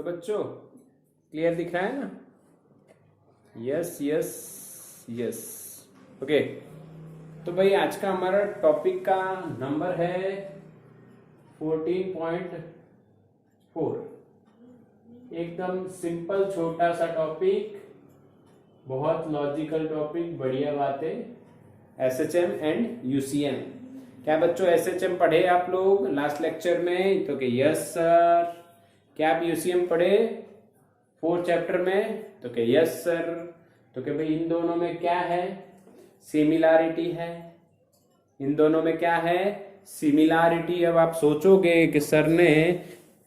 तो बच्चों क्लियर दिख रहा है ना? Yes yes yes. ओके, तो भाई आज का हमारा टॉपिक का नंबर है 14.4। एकदम सिंपल छोटा सा टॉपिक, बहुत लॉजिकल टॉपिक, बढ़िया बातें। SHM and UCM. क्या बच्चों एसएचएम पढ़े आप लोग लास्ट लेक्चर में? तो कि यस सर। क्या आप यूसीएम पढ़े 4th चैप्टर में? तो कि यस सर। तो कि भाई इन दोनों में क्या है? सिमिलैरिटी है। इन दोनों में क्या है? सिमिलैरिटी। अब आप सोचोगे कि सर ने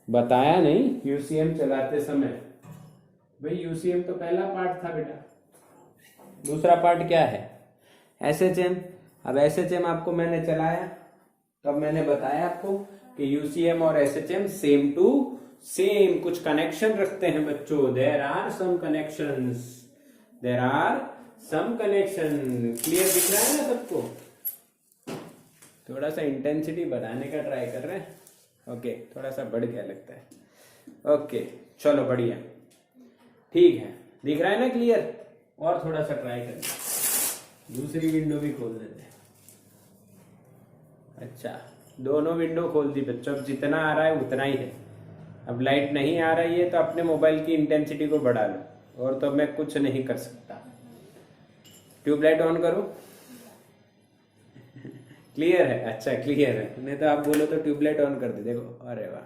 बताया नहीं यूसीएम चलाते समय। भाई यूसीएम तो पहला पार्ट था बेटा, दूसरा पार्ट क्या है? एसएचएम। अब एसएचएम आपको मैंने चलाया, तब मैंने बताया आपको कि यूसीएम और एसएचएम सेम टू सेम कुछ कनेक्शन रखते हैं बच्चों। There are some connections, there are some connection. Clear दिख रहा है ना सबको? थोड़ा सा इंटेंसिटी बढ़ाने का ट्राई कर रहे हैं। ओके, थोड़ा सा बढ़ गया लगता है। ओके चलो बढ़िया, ठीक है, दिख रहा है ना क्लियर? और थोड़ा सा ट्राई करें, दूसरी विंडो भी खोल देते हैं। अच्छा, दोनों विंडो खोल दी बच्चों। अब जितना आ रहा है उतना ही है। अब लाइट नहीं आ रही है तो अपने मोबाइल की इंटेंसिटी को बढ़ा लो, और तो मैं कुछ नहीं कर सकता। ट्यूबलाइट ऑन करो। क्लियर है? अच्छा क्लियर है, नहीं तो आप बोलो तो ट्यूबलाइट ऑन कर दे। देखो, अरे वाह,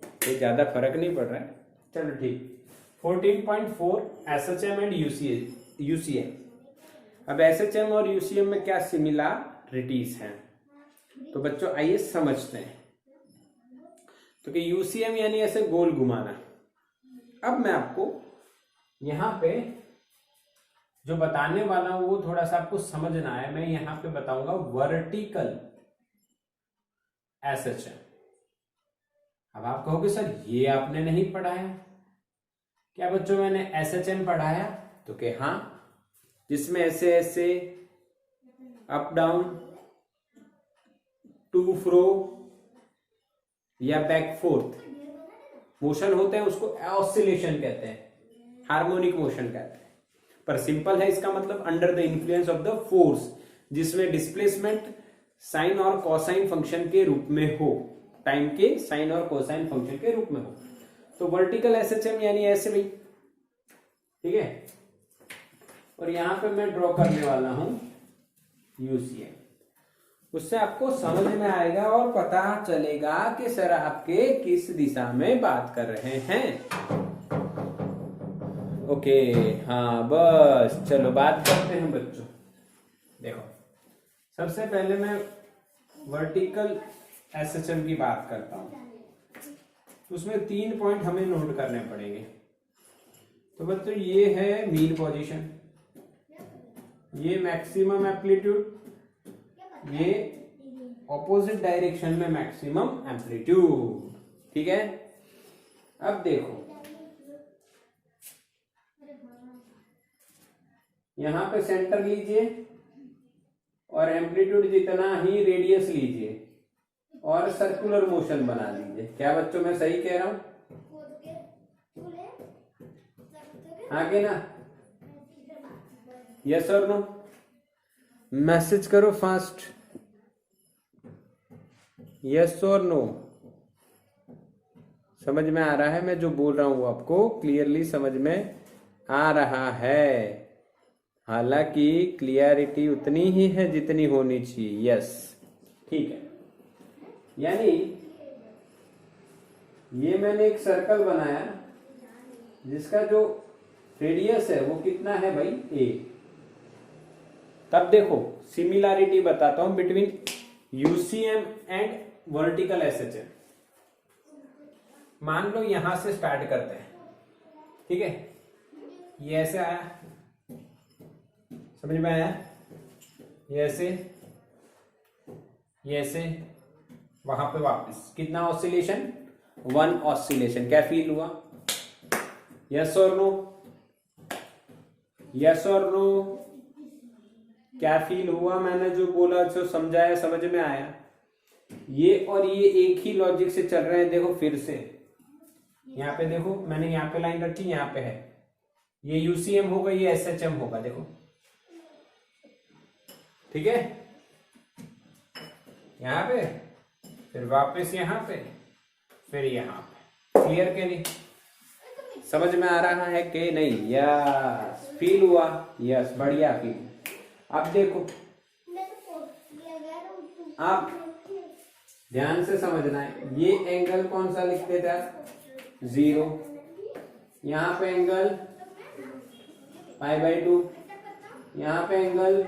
कोई ज्यादा फर्क नहीं पड़ रहा है। चलो ठीक। 14.4 एसएचएम एंड यूसीएम। अब एसएचएम और यूसीएम में क्या सिमिलरिटीज हैं? तो बच्चों आइए समझते हैं। तो कि यूसीएम यानी ऐसे गोल घुमाना। अब मैं आपको यहां पे जो बताने वाला हूं वो थोड़ा सा आपको समझना है। मैं यहां पे बताऊंगा वर्टिकल एसएचएम। अब आप कहोगे सर ये आपने नहीं पढ़ाया। क्या बच्चों मैंने एसएचएम पढ़ाया? तो कि हाँ, जिसमें ऐसे ऐसे अप डाउन, टू फ्रो या बैक फोर्थ मोशन होते हैं, उसको ऑसिलेशन कहते हैं, हार्मोनिक मोशन कहते हैं। पर सिंपल है इसका मतलब under the influence of the force, जिसमें डिस्प्लेसमेंट साइन और कोसाइन फंक्शन के रूप में हो, टाइम के साइन और कोसाइन फंक्शन के रूप में हो। तो वर्टिकल एसएचएम यानी ऐसे भी, ठीक है। और यहां पे मैं ड्रॉ करने वाला हूं यूसीएम। उससे आपको समझ में आएगा और पता चलेगा कि सर आपके किस दिशा में बात कर रहे हैं। ओके, हाँ बस चलो बात करते हैं बच्चों। देखो, सबसे पहले मैं वर्टिकल एसएचएम की बात करता हूं। उसमें 3 पॉइंट हमें नोट करने पड़ेंगे। तो बच्चों ये है मीन पोजीशन, ये मैक्सिमम एम्पलीट्यूड, ये ऑपोजिट डायरेक्शन में मैक्सिमम एम्पलीट्यूड, ठीक है। अब देखो, यहां पे सेंटर लीजिए और एम्पलीट्यूड जितना ही रेडियस लीजिए और सर्कुलर मोशन बना लीजिए। क्या बच्चों मैं सही कह रहा हूं? आगे ना, यस और नो? मैसेज करो फास्ट, यस और नो। समझ में आ रहा है मैं जो बोल रहा हूं? आपको क्लियरली समझ में आ रहा है? हालांकि क्लियरिटी उतनी ही है जितनी होनी चाहिए। यस, ठीक है। यानी ये मैंने एक सर्कल बनाया जिसका जो रेडियस है वो कितना है भाई? a। तब देखो सिमिलैरिटी बताता हूं between UCM and vertical SHM. मान लो यहां से स्टार्ट करते हैं, ठीक है। ये ऐसे आया, समझ में आया? ये ऐसे, ये ऐसे, वहां पे वापस कितना ऑसिलेशन? 1 ऑसिलेशन। क्या फील हुआ? यस और नो? यस और नो? क्या फील हुआ? मैंने जो बोला जो समझाया समझ में आया? ये और ये एक ही लॉजिक से चल रहे हैं। देखो फिर से यहाँ पे देखो मैंने यहाँ पे लाइन रखी, यहाँ पे है, ये यूसीएम होगा, ये एसएचएम होगा, देखो ठीक है। यहाँ पे फिर वापस यहाँ पे फिर यहाँ पे, क्लियर के नहीं? समझ में आ रहा है कि नहीं? यस, फील हुआ? यस, बढ़िया फील। अब देखो आप ध्यान से समझना है, ये एंगल कौन सा लिखते थे आप? 0। यहाँ पे एंगल π/2, यहाँ पे एंगल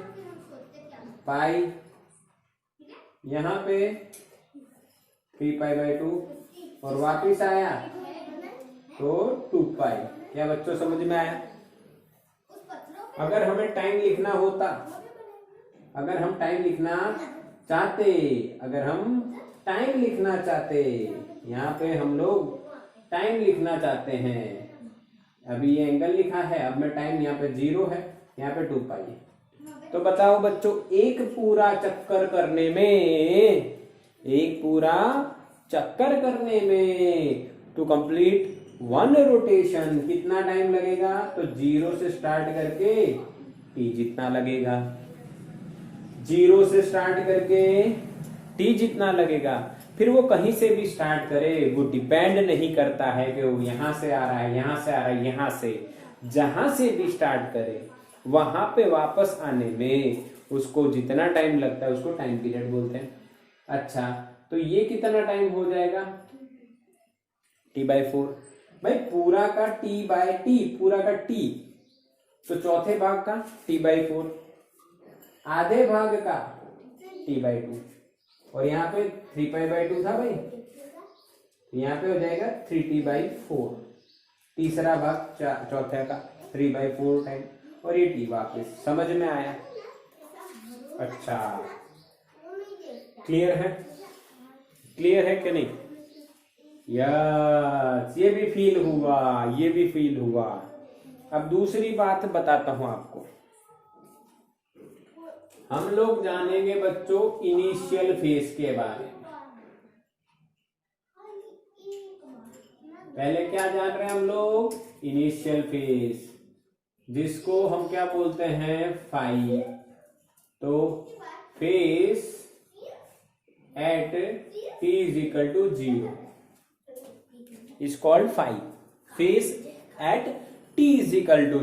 पाई, यहाँ पे 3π/2 और वापिस आया तो 2π। क्या बच्चों समझ में आया? अगर हमें टाइम लिखना होता, अगर हम टाइम लिखना चाहते, अगर हम टाइम लिखना चाहते, यहाँ पे हम लोग टाइम लिखना चाहते हैं, अभी ये एंगल लिखा है, अब मैं टाइम यहाँ पे 0 है, यहाँ पे 2π है। तो बताओ बच्चों, एक पूरा चक्कर करने में, एक पूरा चक्कर करने में टू कंप्लीट 1 रोटेशन कितना टाइम लगेगा? तो 0 से स्टार्ट करके t जितना लगेगा, 0 से स्टार्ट करके t जितना लगेगा। फिर वो कहीं से भी स्टार्ट करे, वो डिपेंड नहीं करता है कि वो यहां से आ रहा है, यहां से आ रहा है, यहां से, जहां से भी स्टार्ट करे वहां पे वापस आने में उसको जितना टाइम लगता है उसको टाइम पीरियड बोलते हैं। अच्छा, तो ये कितना टाइम हो जाएगा? t/4। भाई पूरा का t/t, पूरा का t, तो चौथे भाग का t/4, आधे भाग का t/2, और यहाँ पे 3π/2 था भाई, यहाँ पे हो जाएगा 3t/4, तीसरा भाग चौथे का 3/4 टाइम, और ये t वापस। समझ में आया? अच्छा, क्लियर है? क्लियर है कि नहीं? यस, ये भी फील हुआ, ये भी फील हुआ। अब दूसरी बात बताता हूं आपको, हम लोग जानेंगे बच्चों इनिशियल फेज के बारे में। पहले क्या जान रहे हैं हम लोग? इनिशियल फेज, जिसको हम क्या बोलते हैं? फाई। तो phase at t = 0 is called phi, phase at t =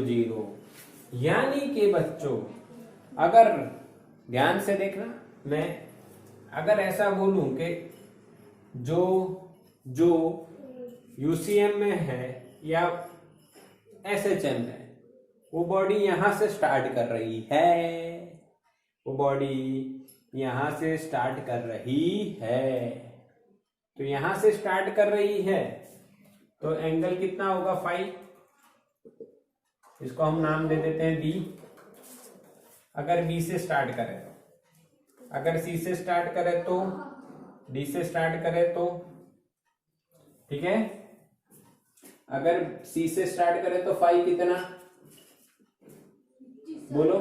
0। यानी कि बच्चों, अगर ध्यान से देखना, मैं अगर ऐसा बोलूं कि जो यूसीएम में है या एसएचएम है, वो बॉडी यहां से स्टार्ट कर रही है, वो बॉडी यहां से स्टार्ट कर रही है, तो यहां से स्टार्ट कर रही है, तो एंगल कितना होगा? फाई। इसको हम नाम दे देते हैं बी। अगर बी से स्टार्ट करें तो, अगर सी से स्टार्ट करें तो, डी से स्टार्ट करें तो, ठीक है, अगर सी से स्टार्ट करें तो फाई कितना? बोलो,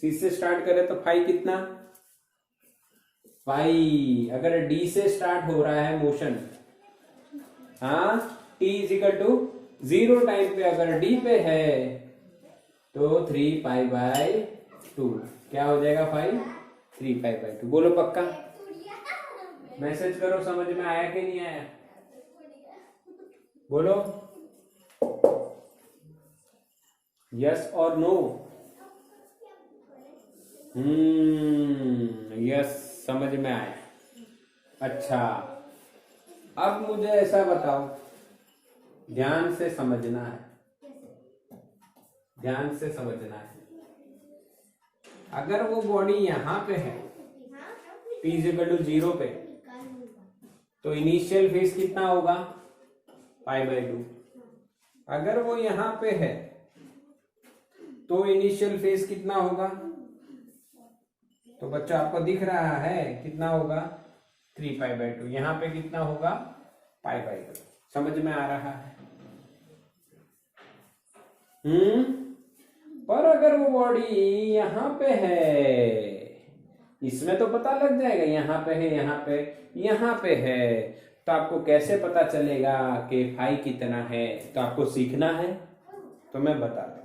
सी से स्टार्ट करें तो फाई कितना? फाई। अगर डी से स्टार्ट हो रहा है मोशन, हाँ, t = 0 टाइम पे अगर डी पे है तो 3π/2, क्या हो जाएगा? फाई 3π/2। बोलो पक्का? मैसेज करो, समझ में आया कि नहीं आया? बोलो यस और नो। यस, समझ में आया। अच्छा, अब मुझे ऐसा बताओ, ध्यान से समझना है, ध्यान से समझना है। अगर वो बॉडी यहां पे है t = 0 पे, तो इनिशियल फेज कितना होगा? π/2। अगर वो यहां पे है तो इनिशियल फेज कितना होगा? तो बच्चा आपको दिख रहा है कितना होगा? 3π/2। यहां पे कितना होगा? π/2। समझ में आ रहा है? पर अगर वो बॉडी यहां पे है, इसमें तो पता लग जाएगा, यहां पे है, यहां पे, यहां पे है, तो आपको कैसे पता चलेगा कि फाई कितना है? तो आपको सीखना है, तो मैं बताता हूं।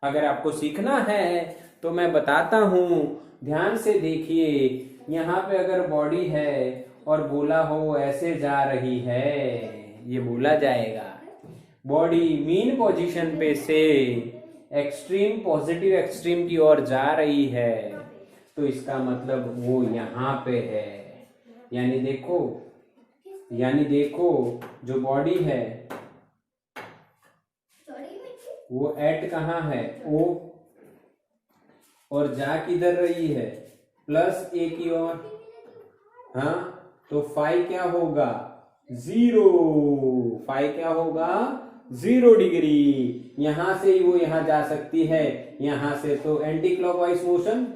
अगर आपको सीखना है तो मैं बताता हूं, ध्यान से देखिए। यहाँ पे अगर बॉडी है और बोला हो ऐसे जा रही है, ये बोला जाएगा बॉडी मीन पोजीशन पे से एक्सट्रीम पॉजिटिव एक्सट्रीम की ओर जा रही है, तो इसका मतलब वो यहाँ पे है। यानी देखो जो बॉडी है वो एट कहाँ है? ओ, और जा किधर रही है? प्लस ए की ओर। हाँ, तो फाई क्या होगा? 0। फाई क्या होगा? 0 डिग्री। यहां से वो यहां जा सकती है, यहां से तो anti clockwise motion,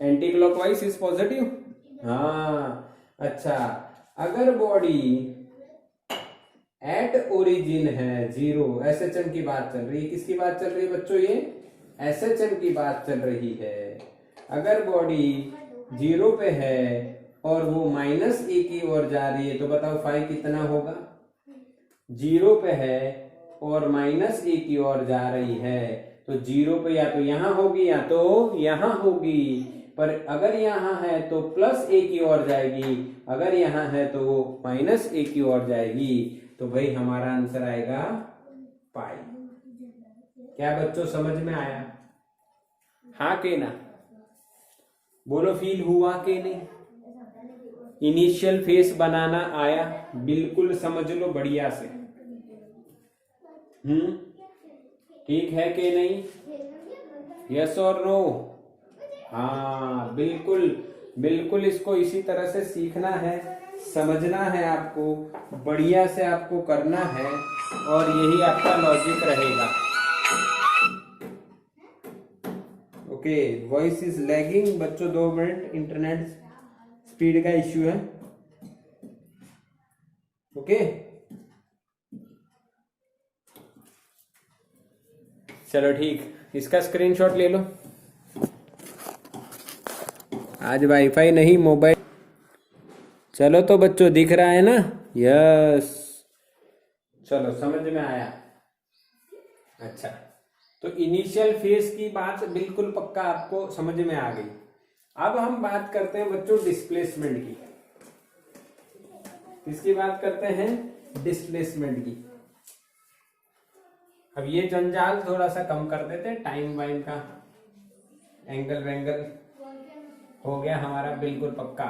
anti clockwise is positive. हाँ, अच्छा, अगर बॉडी एट ओरिजिन है 0, एसएचएम की बात चल रही है। किसकी बात चल रही है बच्चों? ये एसएचएम की बात चल रही है। अगर बॉडी 0 पे है और वो माइनस ए की ओर जा रही है, तो बताओ फाई कितना होगा? 0 पे है और माइनस ए की ओर जा रही है, तो 0 पे या तो यहां होगी या तो यहां होगी। पर अगर यहां है तो प्लस ए की ओर जाएगी, अगर यहां है तो माइनस ए की ओर जाएगी। तो भाई हमारा आंसर आएगा पाई। क्या बच्चों समझ में आया? हाँ के ना? बोलो, फील हुआ के नहीं? इनिशियल फेस बनाना आया? बिल्कुल समझ लो बढ़िया से। ठीक है कि नहीं? यस और नो? हाँ, बिल्कुल बिल्कुल, इसको इसी तरह से सीखना है, समझना है आपको, बढ़िया से आपको करना है, और यही आपका लॉजिक रहेगा। ओके, वॉइस इज लैगिंग बच्चों, 2 मिनट, इंटरनेट स्पीड का इश्यू है। ओके, चलो ठीक, इसका स्क्रीनशॉट ले लो। आज वाईफाई नहीं, मोबाइल। चलो तो बच्चों, दिख रहा है ना? यस, चलो समझ में आया। अच्छा, तो इनिशियल फेज की बात बिल्कुल पक्का आपको समझ में आ गई। अब हम बात करते हैं बच्चों डिस्प्लेसमेंट की। किसकी बात करते हैं? डिस्प्लेसमेंट की। अब ये जंजाल थोड़ा सा कम कर देते हैं, टाइम वाइम का, एंगल वेंगल हो गया हमारा बिल्कुल पक्का।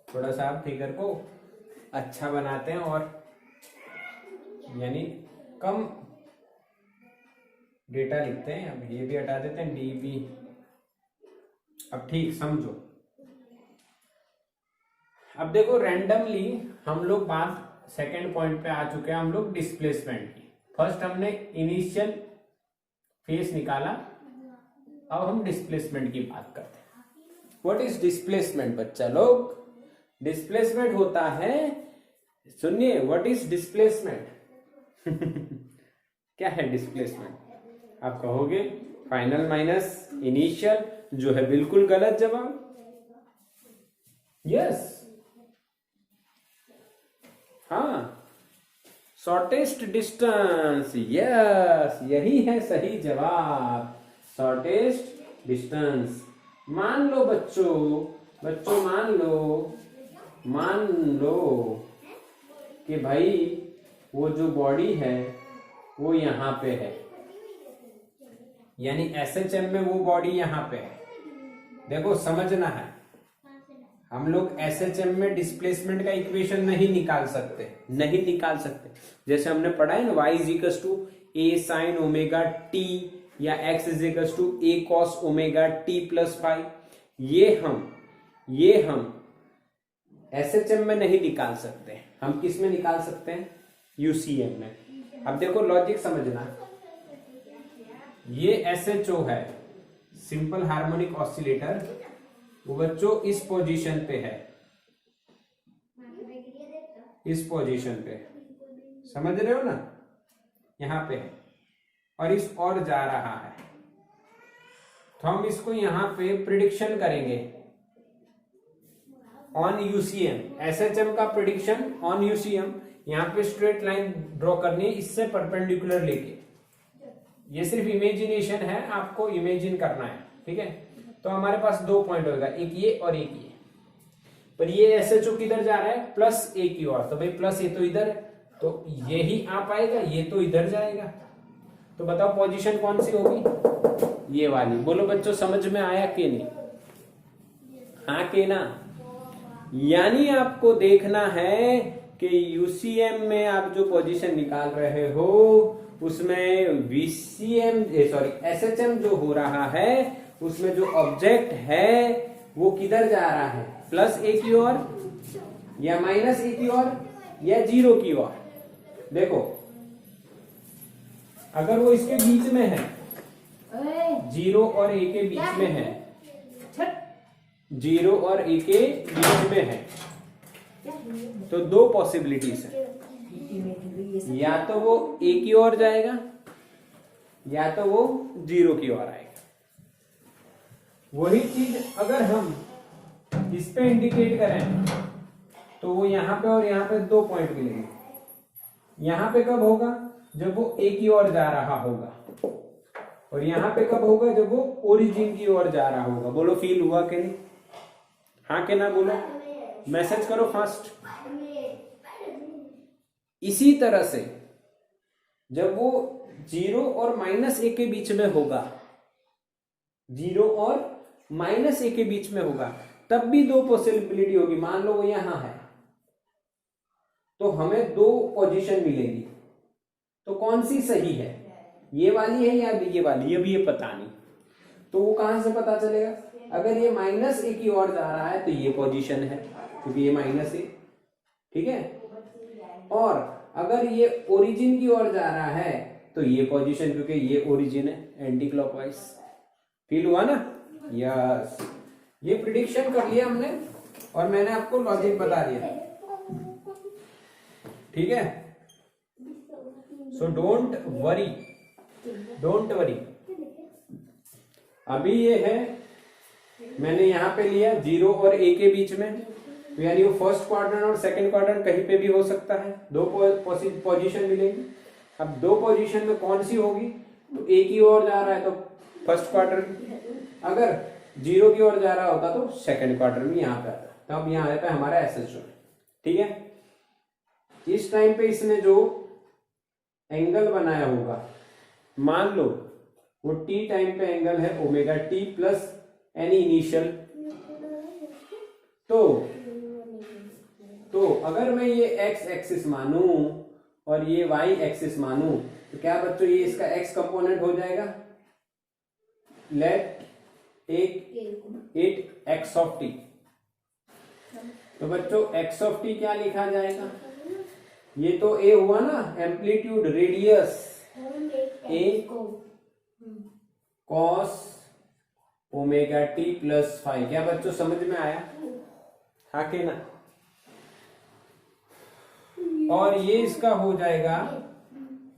थोड़ा सा आप फिगर को अच्छा बनाते हैं, और यानी कम डेटा लिखते हैं। अब ये भी हटा देते हैं, डीबी। अब ठीक समझो। अब देखो, रैंडमली हम लोग बात सेकंड पॉइंट पे आ चुके हैं, हम लोग डिस्प्लेसमेंट की। फर्स्ट हमने इनिशियल फेस निकाला, अब हम डिस्प्लेसमेंट की बात करते हैं। व्हाट इज डिस्प्लेसमेंट बच्चा लोग? डिस्प्लेसमेंट होता है, सुनिए, व्हाट इज डिस्प्लेसमेंट? क्या है डिस्प्लेसमेंट? आप कहोगे फाइनल माइनस इनिशियल, जो है बिल्कुल गलत जवाब। यस, हाँ, शॉर्टेस्ट डिस्टेंस, यस, यही है सही जवाब, शॉर्टेस्ट डिस्टेंस। मान लो बच्चों मान लो कि भाई वो जो बॉडी है वो यहां पे है, यानी एसएचएम में वो बॉडी यहां पे है। देखो समझना है, हम लोग एसएचएम में डिस्प्लेसमेंट का इक्वेशन नहीं निकाल सकते। जैसे हमने पढ़ा है ना, y is equal to a sin omega t या x is equal to a cos omega t plus phi. ये हम एसएचएम में नहीं निकाल सकते, हम किस में निकाल सकते हैं? यूसीएम में। अब देखो लॉजिक समझना, ये एसएचओ है, सिंपल हार्मोनिक ऑसिलेटर, वो बच्चों इस पोजीशन पे है, इस पोजीशन पे, समझ रहे हो ना? यहां पे है, और इस और जा रहा है, तो हम इसको यहां पे प्रिडिक्शन करेंगे, ऑन यूसीएम, एसएचएम का प्रिडिक्शन ऑन यूसीएम। यहाँ पे स्ट्रेट लाइन ड्रॉ करनी है इससे परपेंडिकुलर लेके, ये सिर्फ इमेजिनेशन है, आपको इमेजिन करना है, ठीक है। तो हमारे पास 2 पॉइंट होगा, एक ये और एक ये, पर ये एसएचओ किधर जा रहा है, प्लस ए की ओर, तो भाई प्लस ये तो इधर, तो ये ही आ पाएगा, ये तो इधर जाएगा, तो बताओ पोजीशन कौन सी होगी, ये वाली। बोलो बच्चों समझ में आया कि नहीं, हाँ के ना। यानी आपको देखना है कि यूसीएम में आप जो पोजीशन निकाल रहे हो उसमें वीसीएम सॉरी एसएचएम जो हो रहा है उसमें जो ऑब्जेक्ट है वो किधर जा रहा है, प्लस ए की ओर या माइनस ए की ओर या 0 की ओर। देखो अगर वो इसके बीच में है, 0 और ए के बीच में है, 0 और ए के बीच में है, तो 2 पॉसिबिलिटीज है, या तो वो ए की ओर जाएगा या तो वो 0 की ओर आएगा। वही चीज अगर हम इस पे इंडिकेट करें तो वो यहां पे और यहां पे 2 पॉइंट मिलेंगे। यहां पे कब होगा, जब वो ए की ओर जा रहा होगा, और यहां पे कब होगा, जब वो ओरिजिन की ओर जा रहा होगा। बोलो फील हुआ कि नहीं, हाँ के ना बोलो, मैसेज करो फास्ट। इसी तरह से जब वो 0 और माइनस ए के बीच में होगा, 0 और माइनस ए के बीच में होगा, तब भी 2 पॉसिबिलिटी होगी। मान लो वो यहां है तो हमें 2 पोजीशन मिलेगी, तो कौन सी सही है, ये वाली है या ये वाली, ये भी ये पता नहीं। तो वो कहां से पता चलेगा, अगर ये माइनस ए की ओर जा रहा है तो ये पोजीशन है क्योंकि ये माइनस ए, ठीक है। और अगर ये ओरिजिन की ओर जा रहा है तो ये पोजीशन, क्योंकि ये ओरिजिन है एंटी क्लॉकवाइज। फील हुआ ना, यस। ये प्रिडिक्शन कर लिया हमने और मैंने आपको लॉजिक बता दिया, ठीक है। So don't worry, don't worry. अभी ये है, मैंने यहां पे लिया 0 और ए के बीच में, तो यानी वो फर्स्ट क्वाड्रेंट और सेकंड क्वाड्रेंट कहीं पे भी हो सकता है, 2 पोजीशन मिलेगी। अब 2 पोजीशन में कौन सी होगी, तो ए की ओर जा रहा है तो फर्स्ट क्वाड्रेंट, अगर 0 की ओर जा रहा होता तो सेकंड क्वाड्रेंट में यहाँ पे आता, तो अब यहाँ आता है हमारा एसएचओ, ठीक है। इस टाइम पे इसने जो एंगल बनाया होगा, मान लो वो टी टाइम पे एंगल है omega T plus any initial, तो अगर मैं ये एक्स एक्सिस मानूं और ये वाई एक्सिस मानूं तो क्या बच्चों ये इसका एक्स कंपोनेंट हो जाएगा। Let it x of T, तो बच्चों एक्स ऑफ टी क्या लिखा जाएगा, ये तो ए हुआ ना, amplitude radius A cos omega T plus five. क्या बच्चों समझ में आया, हाँ के ना। और ये इसका हो जाएगा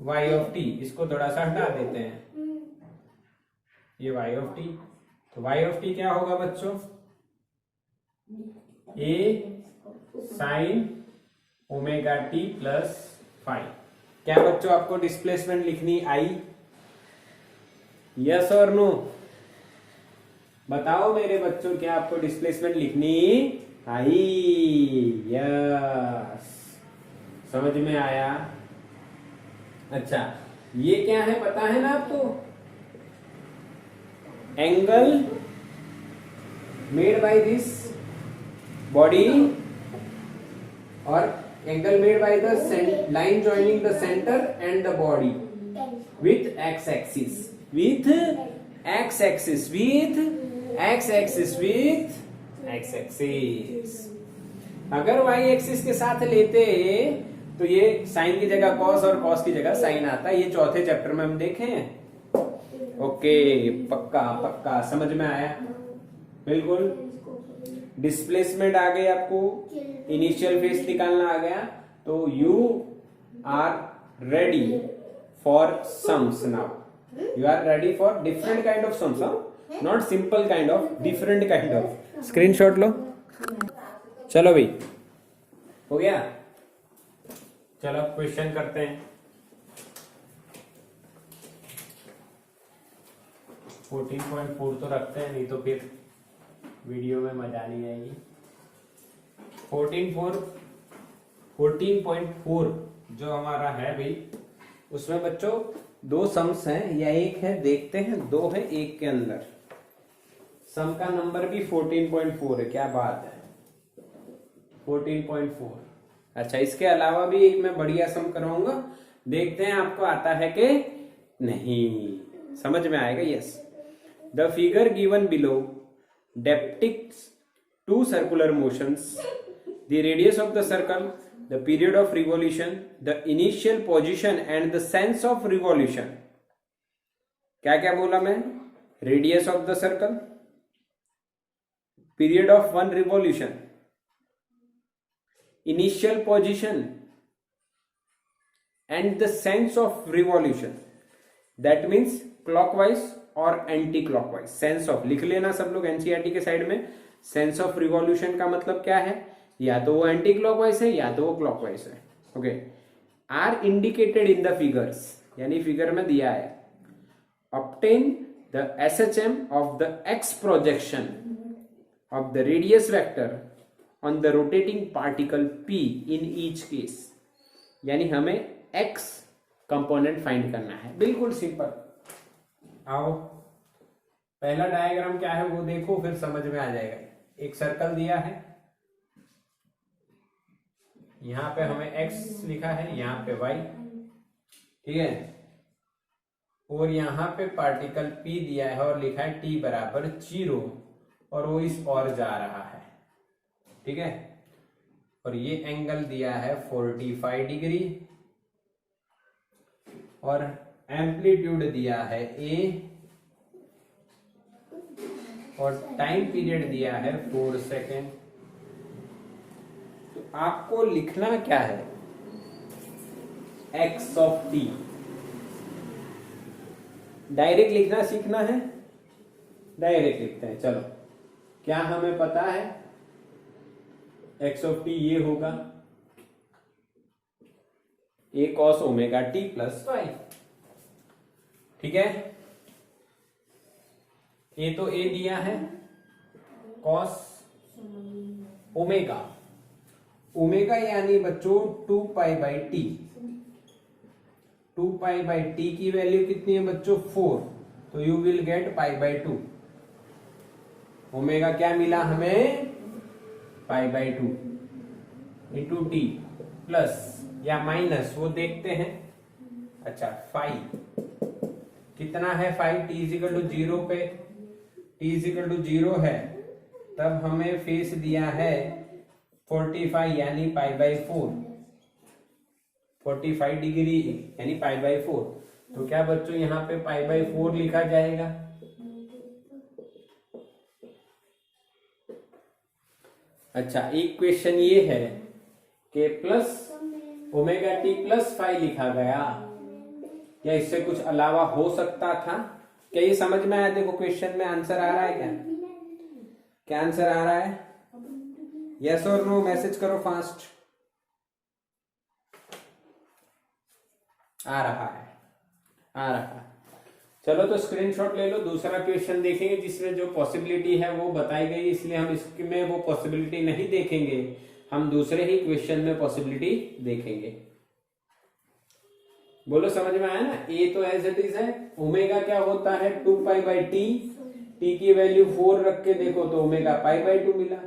y ऑफ टी, इसको थोड़ा सा हटा देते हैं, ये y ऑफ टी, तो y ऑफ टी क्या होगा बच्चों, a sine omega T plus five. क्या बच्चों आपको डिस्प्लेसमेंट लिखनी आई, यस और नो, बताओ मेरे बच्चों, क्या आपको डिस्प्लेसमेंट लिखनी आई, यस, समझ में आया। अच्छा ये क्या है पता है ना आपको, angle made by this body और angle made by the line joining the centre and the body with x axis, with x axis, with x axis, with x axis. अगर वाई एक्सिस के साथ लेते तो ये साइन की जगह cos और कॉस की जगह साइन आता, ये चौथे चैप्टर में हम देखे हैं। ओके पक्का पक्का समझ में आया, बिल्कुल। डिस्प्लेसमेंट आ गई आपको, इनिशियल फेज निकालना आ गया, तो you are ready for sums now, you are ready for different kind of sums, not simple kind of, different kind of. Screenshot लो। चलो भाई, हो गया। चलो क्वेश्चन करते हैं। 14.4 तो रखते हैं, नहीं तो फिर वीडियो में मजा नहीं आएगी। 14.4 जो हमारा है भाई, उसमें बच्चों दो सम्स हैं या एक है, देखते हैं। दो है एक के अंदर। सम का नंबर भी 14.4 है, क्या बात है। 14.4। अच्छा, इसके अलावा भी एक मैं बढ़िया सम कराऊंगा, देखते हैं आपको आता है कि नहीं, समझ में आएगा। Yes, the figure given below depicts two circular motions, the radius of the circle, the period of revolution, the initial position and the sense of revolution। क्या क्या बोला मैं? Radius of the circle, period of one revolution, initial position and the sense of revolution. That means clockwise और anti clockwise. Sense of लिख लेना सब लोग NCERT के साइड में। सेंस ऑफ रिवॉल्यूशन का मतलब क्या है? या तो वो एंटी क्लॉकवाइज है या तो वो क्लॉकवाइज है। Okay, are indicated in the figures, यानी फिगर में दिया है। Obtain the SHM of the x projection of the radius vector on the rotating particle p in each case। यानी हमें x कंपोनेंट फाइंड करना है। बिल्कुल सिंपल। आओ, पहला डायग्राम क्या है वो देखो, फिर समझ में आ जाएगा। एक सर्कल दिया है, यहां पे हमें x लिखा है, यहां पे y, ठीक है। और यहां पे पार्टिकल p दिया है और लिखा है t बराबर 0, और वो इस ओर जा रहा है, ठीक है। और ये एंगल दिया है 45 डिग्री, और एम्पलीट्यूड दिया है a, और टाइम पीरियड दिया है 4 सेकेंड। तो आपको लिखना क्या है? x of t। डायरेक्ट लिखना सीखना है, डायरेक्ट लिखते हैं। चलो, क्या हमें पता है? x ऑफ t ये होगा a cos omega t plus y, ठीक है। ये तो a दिया है, cos ओमेगा, ओमेगा यानी बच्चों 2 pi by T. 2 pi by T की वैल्यू कितनी है बच्चों? 4, तो you will get pi by 2। Omega क्या मिला हमें? Pi by 2 into T plus या माइनस, वो देखते हैं। अच्छा, 5 कितना है? 5 t इजिकल टू 0 पे, t इजिकल टू 0 है, तब हमें फेस दिया है 45 यानी पाई बाई 4, 45 डिग्री यानी पाई बाई 4। तो क्या बच्चों यहाँ पे पाई बाई 4 लिखा जाएगा? अच्छा, एक क्वेश्चन ये है कि प्लस ओमेगा टी प्लस 5 लिखा गया, या इससे कुछ अलावा हो सकता था? क्या ये समझ में आया? देखो क्वेश्चन में आंसर आ रहा है क्या? क्या आंसर आ रहा है? यस और नो मैसेज करो फास्ट। आ रहा है, आ रहा है। चलो तो स्क्रीनशॉट ले लो। दूसरा क्वेश्चन देखेंगे जिसमें जो पॉसिबिलिटी है वो बताई गई, इसलिए हम इसमें वो पॉसिबिलिटी नहीं देखेंगे, हम दूसरे ही क्वेश्चन में पॉसिबिलिटी देखेंगे। बोलो समझ में आया ना? ए तो एज इट इज है। ओमेगा क्या होता है? 2 पाई बाई टी, टी की वैल्यू 4 रख के देखो तो ओमेगा पाई बाई 2 मिला।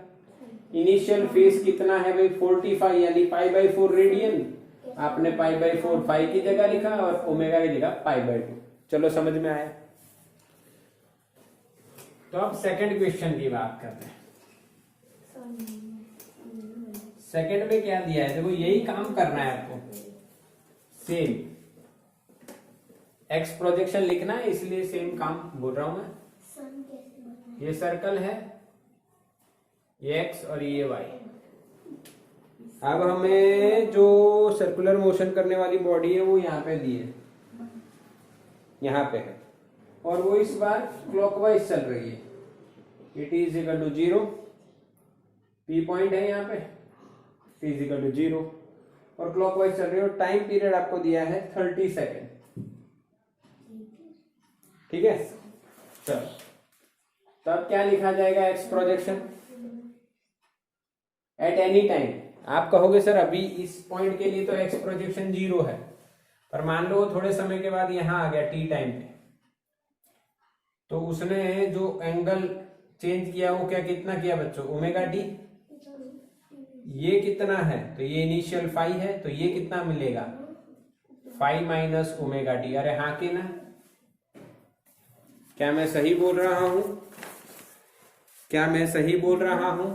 इनिशियल फेज कितना है भाई? 45 यानी पाई बाई 4 रेडियन। आपने पाई बाई 4 5 की जगह लिखा और ओमेगा की जगह पाई बाई 2। चलो समझ में आया। तो अब सेकंड क्वेश्चन की बात करते हैं। सेकंड में क्या दिया है? देखो यही काम करना है आपको, सेम एक्स प्रोजेक्शन लिखना है, इसलिए सेम काम बोल रहा हूं मैं। ये सर्कल है, ये एक्स और ये वाई। अब हमें जो सर्कुलर मोशन करने वाली बॉडी है वो यहाँ पे दी है, यहाँ पे है, और वो इस बार क्लॉकवाइज चल रही है। It is equal to 0, P point है यहाँ पे, T इज इक्वल टू 0 और क्लॉकवाइज चल रही है और टाइम पीरियड आपको दिया है 30 सेकेंड। ठीक है, चलो तब क्या लिखा जाएगा x projection eight any time. आप कहोगे सर अभी इस पॉइंट के लिए तो एक्स प्रोजेक्शन 0 है, पर मान लो थोड़े समय के बाद यहां आ गया टी टाइम पे, तो उसने जो एंगल चेंज किया वो क्या कितना किया बच्चों, ओमेगा टी। ये कितना है, तो ये इनिशियल फाई है, तो ये कितना मिलेगा, फाई माइनस ओमेगा टी। अरे हाँ कि ना, क्या मैं सही बोल रहा हूं, क्या मैं सही बोल रहा हूं,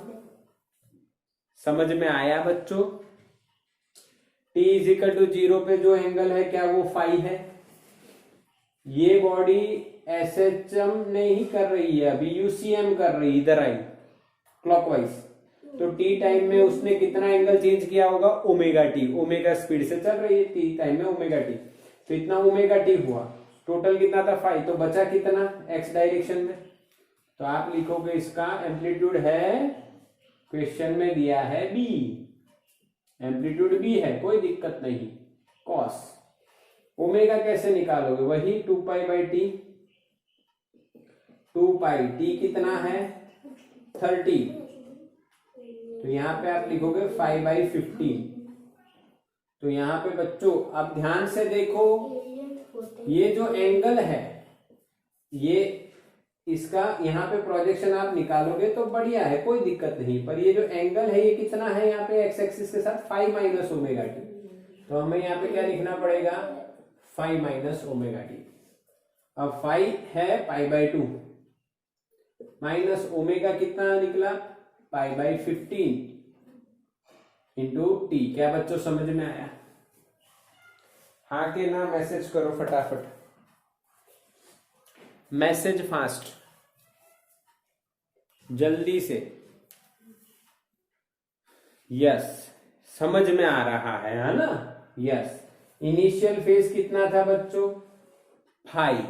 समझ में आया बच्चों। T इज इक्वल टू 0 पे जो एंगल है क्या वो फाई है। ये बॉडी SHM नहीं कर रही है अभी, UCM कर रही है, इधर आई क्लॉकवाइज, तो टी टाइम में उसने कितना एंगल चेंज किया होगा, ओमेगा टी। ओमेगा स्पीड से चल रही है, टी टाइम में ओमेगा टी, तो इतना ओमेगा टी हुआ, टोटल कितना था फाई, तो बचा कितना एक्स डायरेक्शन में। तो आप लिखोगे इसका एम्पलीट्यूड है, क्वेश्चन में दिया है बी, एम्पलीट्यूड बी है, कोई दिक्कत नहीं। कॉस ओमेगा कैसे निकालोगे, वही 2 pi by T, 2 pi T कितना है 30, तो यहां पे आप लिखोगे 5/15। तो यहां पे बच्चों आप ध्यान से देखो, ये जो एंगल है ये इसका यहाँ पे प्रोजेक्शन आप निकालोगे तो बढ़िया है, कोई दिक्कत नहीं, पर ये जो एंगल है ये कितना है यहाँ पे एक्स एक्सिस के साथ, फाई माइनस ओमेगा टी। तो हमें यहाँ पे क्या लिखना पड़ेगा, फाई माइनस ओमेगा टी। अब फाई है π/2 माइनस ओमेगा कितना निकला, π/15 इंटू टी। क्या बच्चों समझ में आया, हाँ के ना, मैसेज करो फटाफट, मैसेज फास्ट, जल्दी से। यस, समझ में आ रहा है ना, यस। इनिशियल फेज कितना था बच्चों, फाई,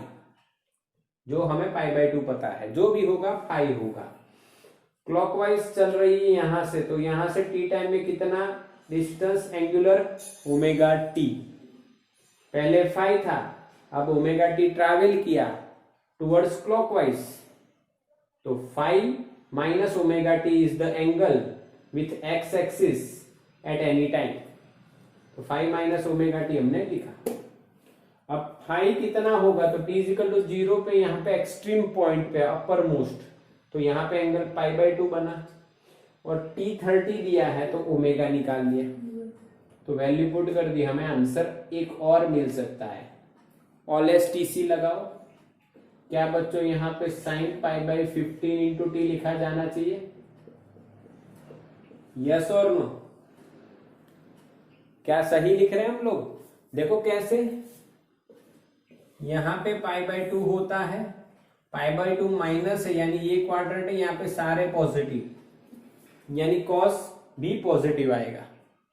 जो हमें π/2 पता है, जो भी होगा फाई होगा। क्लॉकवाइज चल रही है यहां से, तो यहां से टी टाइम में कितना डिस्टेंस एंगुलर, ओमेगा टी। पहले फाई था, अब ओमेगा टी ट्रैवल किया टुवर्ड्स क्लॉकवाइज, तो phi minus omega t is the angle with x axis at any time. तो फाई माइनस ओमेगा टी हमने लिखा। अब फाई कितना होगा, तो टी इज इक्वल टू 0 पे, यहाँ पे एक्सट्रीम पॉइंट पे अपर मोस्ट, तो यहाँ पे एंगल π/2 बना, और टी 30 दिया है तो ओमेगा निकाल लिया, तो वैल्यू पुट कर दी, हमें आंसर एक और मिल सकता है। ऑल एस टी सी लगाओ, क्या बच्चों यहाँ पे साइन π/15 इंटू टी लिखा जाना चाहिए, यस और नो, क्या सही लिख रहे हैं हम लोग। देखो कैसे, यहां पे π/2 होता है, π/2 माइनस है, यानी ये क्वाड्रेंट है, यहाँ पे सारे पॉजिटिव, यानी कॉस भी पॉजिटिव आएगा,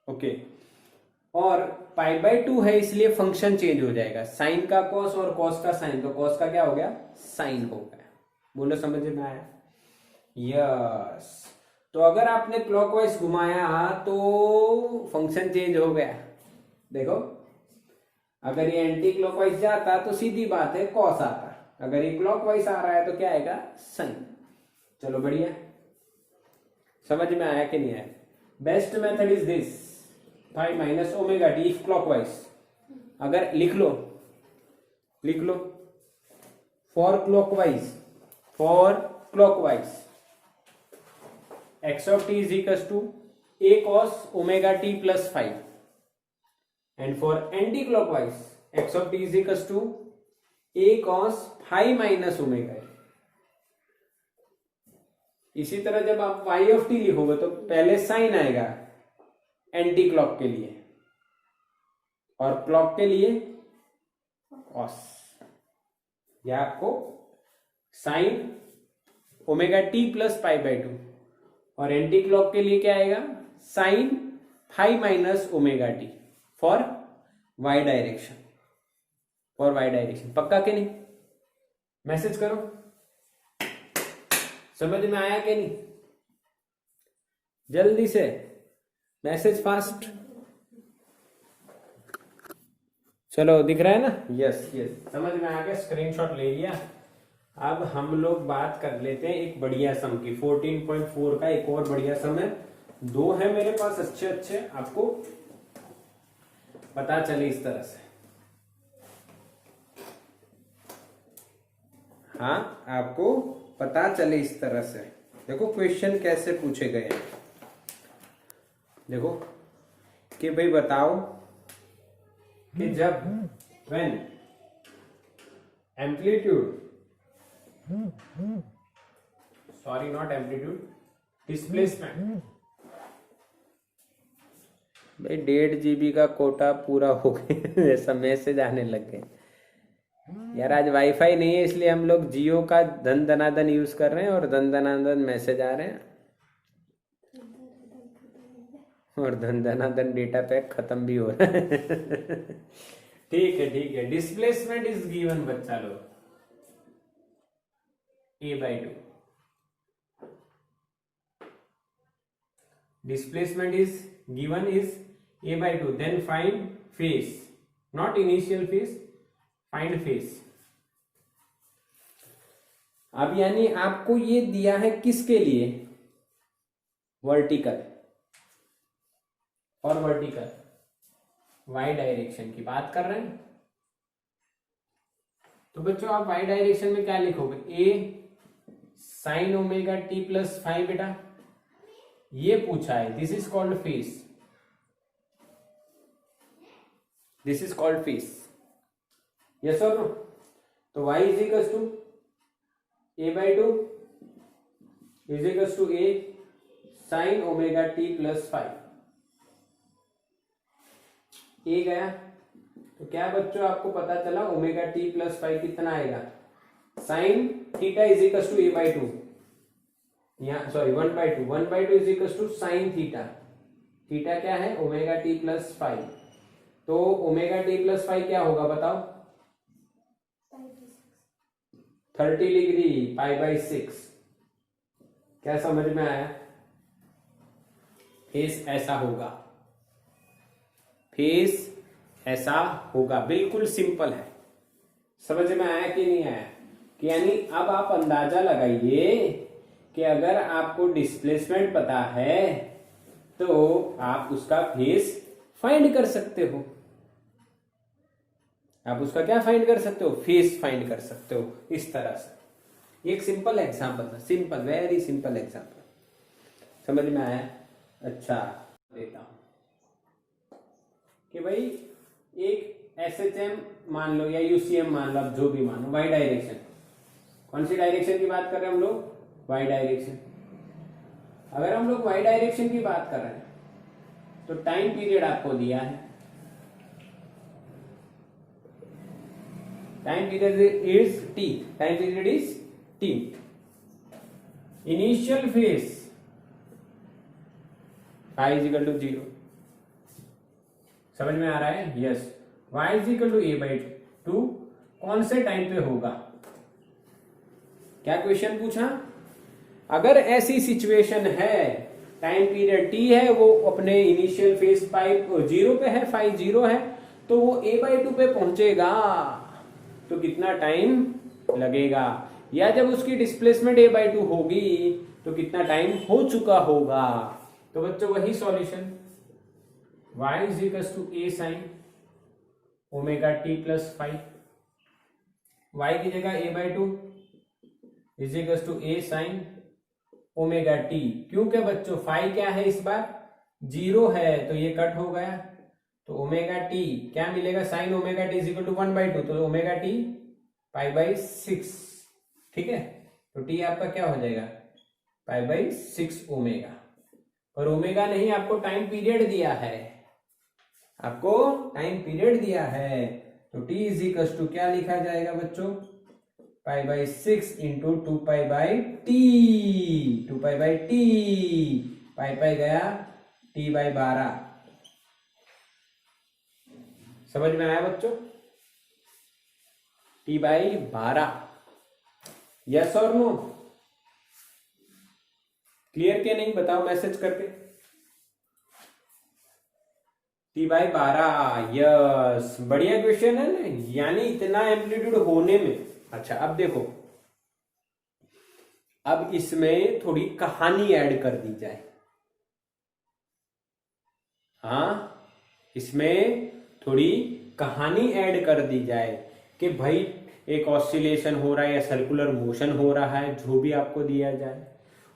ओके। और π/2 है इसलिए फंक्शन चेंज हो जाएगा, साइन का कॉस और कॉस का साइन, तो कॉस का क्या हो गया, साइन हो गया। बोलो समझ में आया, यस। तो अगर आपने क्लॉकवाइज घुमाया तो फंक्शन चेंज हो गया, देखो। अगर ये एंटी क्लॉकवाइज जाता तो सीधी बात है कॉस आता, अगर ये क्लॉकवाइज आ रहा है तो क्या आएगा, साइन। चलो बढ़िया, समझ में आया कि नहीं आया। Best method is this, phi minus omega T if clockwise. अगर लिख लो, लिख लो, for clockwise X of T is equal to A cos omega T plus 5, and for anti clockwise X of T is equal to A cos 5 minus omega. इसी तरह जब आप y of T लिखोगे तो पहले साइन आएगा anti clock के लिए, और क्लॉक के लिए कॉस। यह आपको साइन ओमेगा टी प्लस π/2, और एंटी क्लॉक के लिए क्या आएगा, sine 5 minus omega t for y direction, for y direction. पक्का कि नहीं, मैसेज करो, समझ में आया कि नहीं। जल्दी से मैसेज फास्ट। चलो दिख रहा है ना? यस यस, समझ में आ गया, स्क्रीनशॉट ले लिया। अब हम लोग बात कर लेते हैं एक बढ़िया सम की। 14.4 का एक और बढ़िया सम है। दो है मेरे पास अच्छे अच्छे, आपको पता चले इस तरह से। हाँ, आपको पता चले इस तरह से। देखो क्वेश्चन कैसे पूछे गए हैं। देखो कि भाई बताओ कि जब when amplitude, sorry not amplitude, displacement. भाई 1.5 GB का कोटा पूरा हो गया, ऐसा मैसेज आने लग गए यार। आज वाईफाई नहीं है इसलिए हम लोग जियो का धन धनाधन यूज कर रहे हैं और धन धनाधन मैसेज आ रहे हैं, और धन धनाधन डेटा पैक खत्म भी हो रहा है। ठीक है ठीक है। डिस्प्लेसमेंट इज गिवन बच्चा लोग, a/2। Displacement is given is a/2। Then find phase, not initial phase, find phase. अब यानी आपको ये दिया है किसके लिए? वर्टिकल, और वर्टिकल वाई डायरेक्शन की बात कर रहे हैं। तो बच्चों आप वाई डायरेक्शन में क्या लिखोगे? A sine omega T plus five बेटा, ये पूछा है। This is called phase, this is called phase. Yes और नो? तो y is equal to a/2 is equal to a sine omega T plus five. ए गया तो क्या बच्चों आपको पता चला? ओमेगा टी प्लस फाइव कितना आएगा? Sine theta is equal to a/2, यहाँ sorry 1/2, 1/2 is equal to sine theta. Theta क्या है? Omega T plus five. तो ओमेगा टी प्लस फाइव क्या होगा बताओ? 30 डिग्री, π/6। क्या समझ में आया? फेस ऐसा होगा, फेस ऐसा होगा, बिल्कुल सिंपल है। समझ में आया कि नहीं आया? कि यानी अब आप अंदाजा लगाइए कि अगर आपको डिस्प्लेसमेंट पता है तो आप उसका फेस फाइंड कर सकते हो। आप उसका क्या फाइंड कर सकते हो? फेस फाइंड कर सकते हो इस तरह से। एक सिंपल एग्जांपल था, सिंपल, वेरी सिंपल एग्जांपल। समझ में आया? अच्छा देता हूं कि भाई एक SHM मान लो या UCM मान लो, अब जो भी मानो, वाई डायरेक्शन। कौन सी डायरेक्शन की बात कर रहे हैं हम लोग? Y direction. अगर हम लोग वाई डायरेक्शन की बात कर रहे हैं तो टाइम पीरियड आपको दिया है। Time period is t, time period is t। Initial phase i is equal to 0। समझ में आ रहा है? Yes. y is equal to a/2 कौन से टाइम पे होगा? क्या क्वेश्चन पूछा? अगर ऐसी सिचुएशन है, टाइम पीरियड t है, वो अपने इनिशियल फेज 0 पे है, फाइव 0 है, तो वो a/2 पे पहुंचेगा तो कितना टाइम लगेगा? या जब उसकी डिस्प्लेसमेंट a/2 होगी तो कितना टाइम हो चुका होगा? तो बच्चों वही solution, y is equal to a sine omega T plus five. y की जगह a/2 is equal to a sine omega t. क्योंकि बच्चों फाइव क्या है इस बार? 0 है, तो ये कट हो गया। तो ओमेगा टी क्या मिलेगा? Sine omega t is equal to 1/2, तो ओमेगा टी π/6। ठीक है, तो टी आपका क्या हो जाएगा? π/6 ओमेगा। पर ओमेगा नहीं, आपको टाइम पीरियड दिया है, आपको टाइम पीरियड दिया है। तो t इज इक्वल टू क्या लिखा जाएगा बच्चों? π/6 इंटू 2π/t, 2π/t, पाई गया t/12। समझ में आया बच्चों? t/12। यस और नो? क्लियर क्या नहीं बताओ मैसेज करके। T/12, यस बढ़िया क्वेश्चन है ना, यानी इतना एम्पलीट्यूड होने में। अच्छा अब देखो, अब इसमें थोड़ी कहानी ऐड कर दी जाए। हाँ, इसमें थोड़ी कहानी ऐड कर दी जाए कि भाई एक ऑसिलेशन हो रहा है या सर्कुलर मोशन हो रहा है, जो भी आपको दिया जाए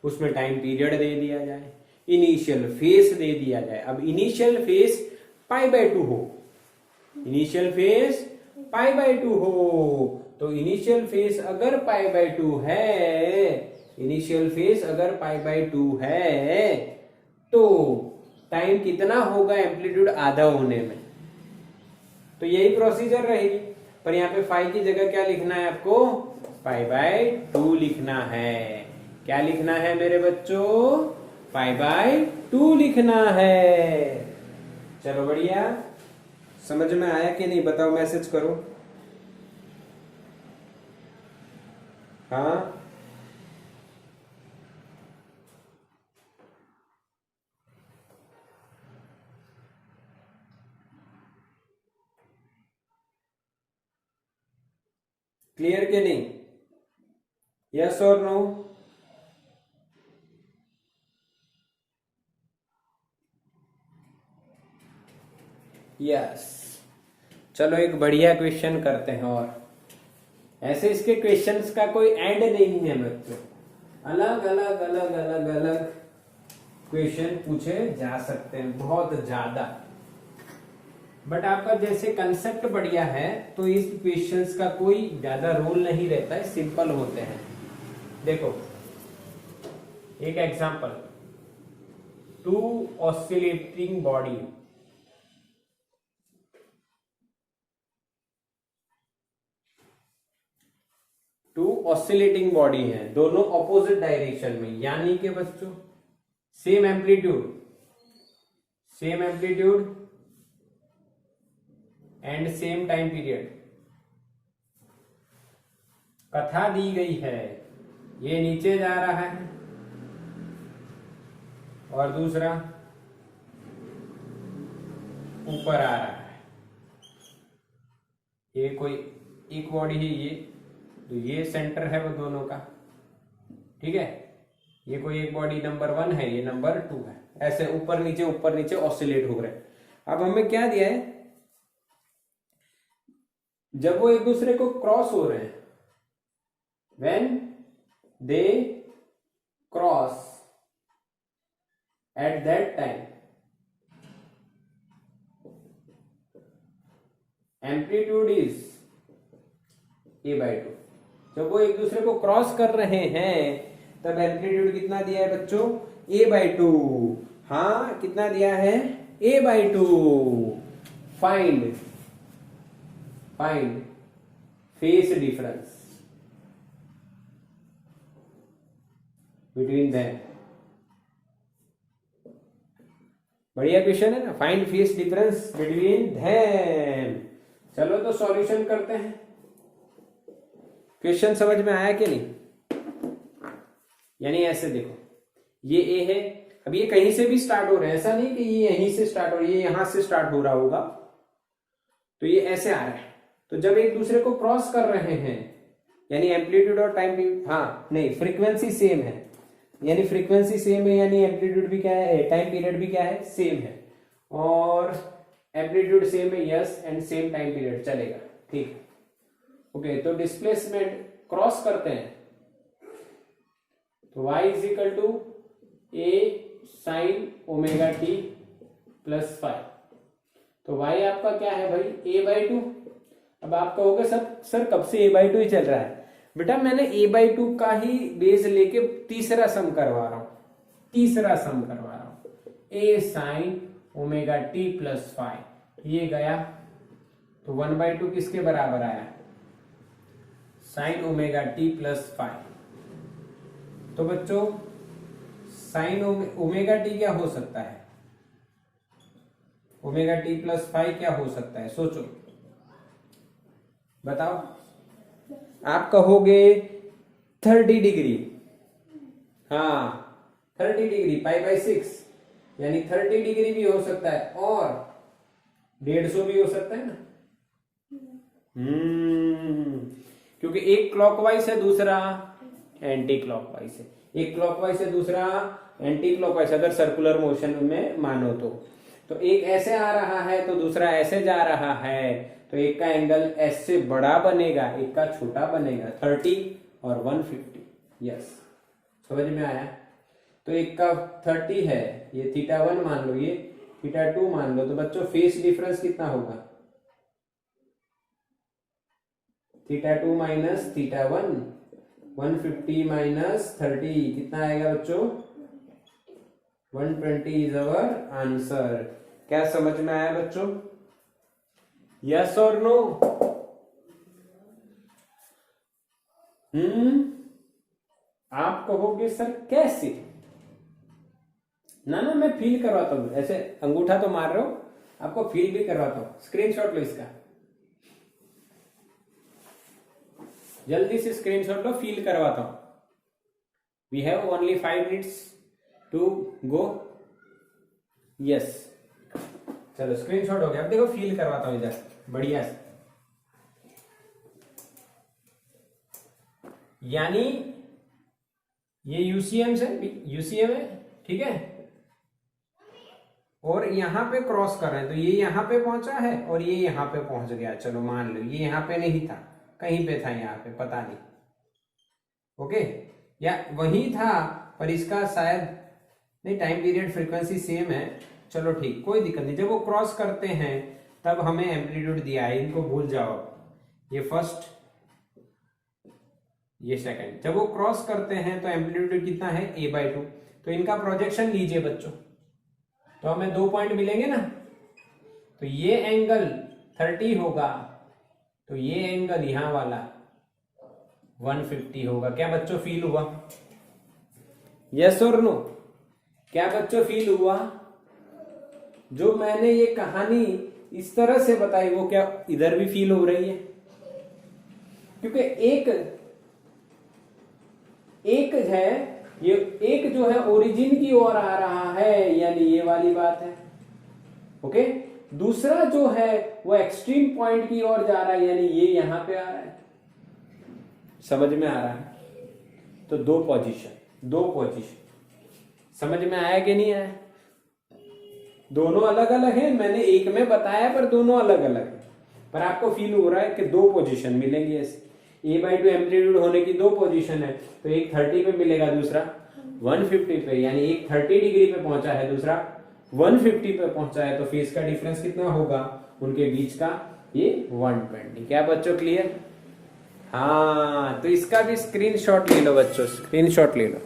उसमें टाइम पीरियड दे दिया जाए, इनिशियल फेस दे दिया जाए। अब इनिशियल फेस π/2 हो, इनिशियल फेस π/2 हो, तो इनिशियल फेस अगर π/2 है, इनिशियल फेस अगर π/2 है तो टाइम कितना होगा एम्पलीट्यूड आधा होने में। तो यही प्रोसीजर रहेगी, पर यहाँ पे फाइ की जगह क्या लिखना है आपको, π/2 लिखना है। क्या लिखना है मेरे बच्चों, π/2 लिखना है। चलो बढ़िया, समझ में आया कि नहीं बताओ मैसेज करो। हाँ क्लियर के नहीं, यस और नो। यस, चलो एक बढ़िया क्वेश्चन करते हैं। और ऐसे इसके क्वेश्चंस का कोई एंड नहीं है बच्चों, अलग अलग अलग अलग अलग क्वेश्चन पूछे जा सकते हैं, बहुत ज्यादा। बट आपका जैसे कंसेप्ट बढ़िया है तो इस क्वेश्चंस का कोई ज्यादा रोल नहीं रहता है, सिंपल होते हैं। देखो एक example, two oscillating body, two oscillating body है, दोनों ऑपोजिट डायरेक्शन में, यानी कि बच्चों same amplitude, same amplitude and same time period. कथा दी गई है, ये नीचे जा रहा है और दूसरा ऊपर आ रहा है। ये कोई एक बॉडी है, ये तो ये सेंटर है वो दोनों का, ठीक है। ये कोई एक बॉडी नंबर 1 है, ये नंबर 2 है, ऐसे ऊपर नीचे ऑसिलेट हो रहे हैं। अब हमें क्या दिया है, जब वो एक दूसरे को क्रॉस हो रहे हैं, when they cross at that time amplitude is a/2। जब वो एक दूसरे को क्रॉस कर रहे हैं तब एम्पलीट्यूड कितना दिया है बच्चों, a/2। हाँ कितना दिया है, a/2। Find phase difference between them. बढ़िया क्वेश्चन है ना, find phase difference between them. चलो तो सॉल्यूशन करते हैं। क्वेश्चन समझ में आया कि नहीं, यानी ऐसे देखो, ये ए है, अब ये कहीं से भी स्टार्ट हो रहा है, ऐसा नहीं कि ये यहीं से स्टार्ट हो रहा है, ये यहां से स्टार्ट हो रहा होगा, तो ये ऐसे आ रहा है। तो जब एक दूसरे को क्रॉस कर रहे हैं, यानी एम्पलीट्यूड और टाइम, हाँ नहीं फ्रीक्वेंसी सेम है, यानी फ्रीक्वेंसी सेम है, यानी एम्पलीट्यूड भी क्या है, टाइम पीरियड भी क्या है, सेम है, और एम्पलीट्यूड सेम है, yes, and same time period चलेगा, ठीक है। ओके, तो डिस्प्लेसमेंट क्रॉस करते हैं, तो y is equal to a sine omega t plus 5। तो y आपका क्या है भाई, a/2। अब आप कहोगे सर कब से a/2 ही चल रहा है, बेटा मैंने a/2 का ही बेस लेके तीसरा सम करवा रहा हूं, a sine omega t plus 5, ये गया तो 1/2 किसके बराबर आया, साइन ओमेगा t प्लस 5। तो बच्चों साइन ओमेगा टी क्या हो सकता है, ओमेगा टी प्लस 5 क्या हो सकता है, सोचो बताओ। आप कहोगे 30 डिग्री, हाँ 30 डिग्री, पाई बाई 6 यानी 30 डिग्री भी हो सकता है और 150 भी हो सकता है ना। क्योंकि एक क्लॉकवाइज है, दूसरा एंटी क्लॉकवाइज है। एक क्लॉकवाइज है, दूसरा एंटी क्लॉकवाइज, अगर सर्कुलर मोशन में मानो तो एक ऐसे आ रहा है तो दूसरा ऐसे जा रहा है, तो एक का एंगल एस से बड़ा बनेगा, एक का छोटा बनेगा, 30 और 150। यस, समझ में आया। तो एक का 30 है, ये θ1 मान लो, ये θ2 मान लो, तो बच्चों फेस डिफरेंस कितना होगा? θ2 माइनस θ1, 150 माइनस 30 कितना आएगा बच्चों? 120 इज अवर आंसर। क्या समझ में आया बच्चों? यस और नो? आप कहोगे सर कैसे? ना मैं फील करवाता हूं, ऐसे अंगूठा तो मार रहे हो, आपको फील भी करवाता हूं। स्क्रीनशॉट लो इसका, जल्दी से स्क्रीनशॉट लो, फील करवाता हूं। We have only 5 minutes to go. Yes, चलो स्क्रीनशॉट हो गया। अब देखो फील करवाता हूं इधर बढ़िया से। यानी ये यूसीएम से, यूसीएम है, ठीक है, और यहां पे क्रॉस कर रहे हैं, तो ये यहां पे पहुंचा है और ये यहां पे पहुंच गया। चलो मान लो ये यहां पे नहीं था, कहीं पे था यहाँ पे, पता नहीं, ओके, या वही था पर इसका शायद नहीं, टाइम पीरियड फ्रीक्वेंसी सेम है। चलो ठीक, कोई दिक्कत नहीं। जब वो क्रॉस करते हैं तब हमें एम्पलीट्यूड दिया है, इनको भूल जाओ। ये फर्स्ट, ये सेकंड, जब वो क्रॉस करते हैं तो एम्पलीट्यूड कितना है? a/2। तो इनका प्रोजेक्शन लीजिए बच्चों, तो हमें 2 पॉइंट मिलेंगे ना। तो ये एंगल 30 होगा, तो ये एंगल यहां वाला 150 होगा। क्या बच्चों फील हुआ? यस और नो? क्या बच्चों फील हुआ? जो मैंने ये कहानी इस तरह से बताई वो क्या इधर भी फील हो रही है? क्योंकि एक है, ये एक जो है ओरिजिन की ओर आ रहा है, यानी ये वाली बात है, ओके। दूसरा जो है वो एक्सट्रीम पॉइंट की ओर जा रहा है, यानी ये यहां पे आ रहा है। समझ में आ रहा है? तो दो पोजीशन समझ में आया कि नहीं आया? दोनों अलग अलग है, मैंने एक में बताया पर दोनों अलग अलग है, पर आपको फील हो रहा है कि 2 पोजीशन मिलेंगी ऐसे। a/2 एम्पलीट्यूड होने की 2 पोजीशन है, तो एक 30 पे मिलेगा, दूसरा 150 पे, यानी एक 30 डिग्री पे पहुंचा है, दूसरा 150 पे पहुंचा है, तो फेस का डिफरेंस कितना होगा उनके बीच का? ये 120। क्या बच्चों क्लियर? हाँ, तो इसका भी स्क्रीनशॉट ले लो बच्चों, स्क्रीनशॉट ले लो।